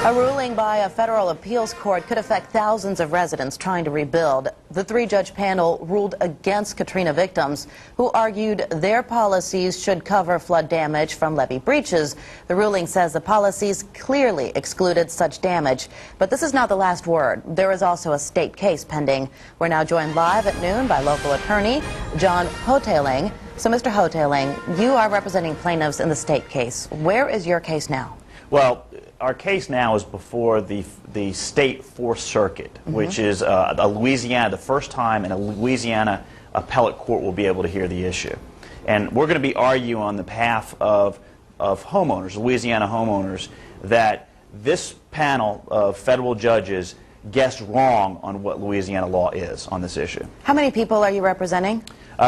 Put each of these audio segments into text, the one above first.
A ruling by a federal appeals court could affect thousands of residents trying to rebuild. The three-judge panel ruled against Katrina victims, who argued their policies should cover flood damage from levee breaches. The ruling says the policies clearly excluded such damage. But this is not the last word. There is also a state case pending. We're now joined live at noon by local attorney John Houghtaling. So, Mr. Houghtaling, you are representing plaintiffs in the state case. Where is your case now? Well, our case now is before the state Fourth Circuit, which is the first time a Louisiana appellate court will be able to hear the issue. And we're going to be arguing on the behalf of homeowners, Louisiana homeowners, that this panel of federal judges guessed wrong on what Louisiana law is on this issue. How many people are you representing?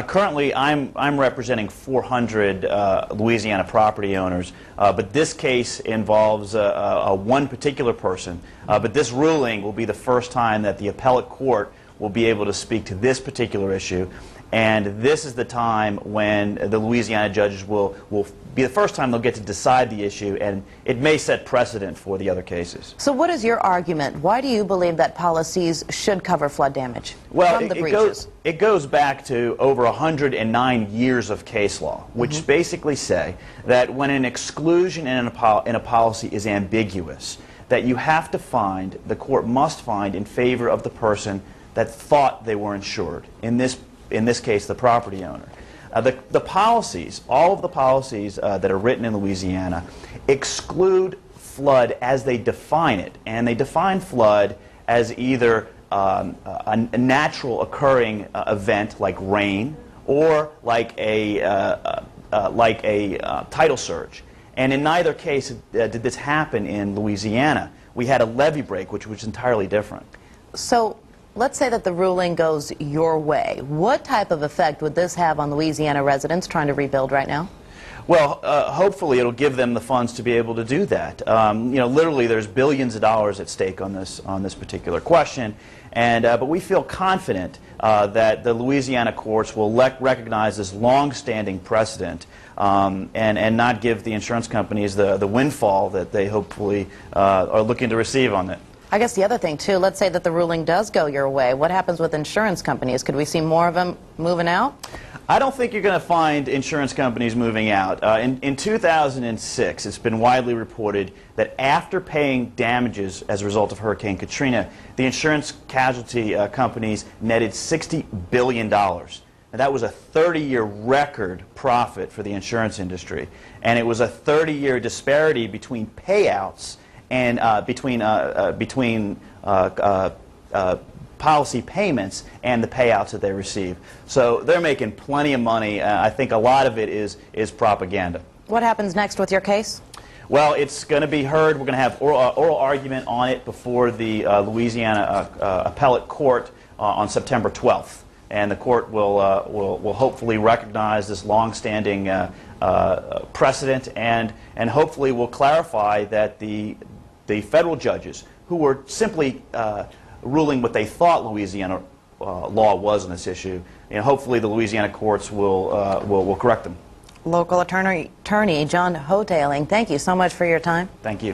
Currently, I'm representing 400 Louisiana property owners, but this case involves one particular person. But this ruling will be the first time that the appellate court will be able to speak to this particular issue. And this is the time when the Louisiana judges will be the first time they'll get to decide the issue, and it may set precedent for the other cases. So what is your argument? Why do you believe that policies should cover flood damage from the breaches? It goes back to over 109 years of case law, which basically say that when an exclusion in a policy is ambiguous, that you have to find, the court must find in favor of the person that thought they were insured. In this case, the property owner. The policies, all of the policies that are written in Louisiana, exclude flood as they define it, and they define flood as either a natural occurring event like rain or like a tidal surge. And in neither case did this happen in Louisiana. We had a levee break, which was entirely different. So let's say that the ruling goes your way. What type of effect would this have on Louisiana residents trying to rebuild right now? Well, hopefully it'll give them the funds to be able to do that. You know, literally there's billions of dollars at stake on this particular question, and but we feel confident that the Louisiana courts will recognize this long-standing precedent and not give the insurance companies the windfall that they hopefully are looking to receive on it. I guess the other thing, too, let's say that the ruling does go your way. What happens with insurance companies? Could we see more of them moving out? I don't think you're going to find insurance companies moving out. In 2006, it's been widely reported that after paying damages as a result of Hurricane Katrina, the insurance casualty companies netted $60 billion. Now, that was a 30-year record profit for the insurance industry, and it was a 30-year disparity between payouts and between policy payments and the payouts that they receive. So they're making plenty of money. I think a lot of it is propaganda. What happens next with your case? Well, it's going to be heard. We're going to have oral argument on it before the Louisiana appellate court on September 12th. And the court will hopefully recognize this long-standing precedent and hopefully will clarify that the federal judges who were simply ruling what they thought Louisiana law was on this issue, and hopefully the Louisiana courts will correct them. Local attorney John Houghtaling, thank you so much for your time. Thank you.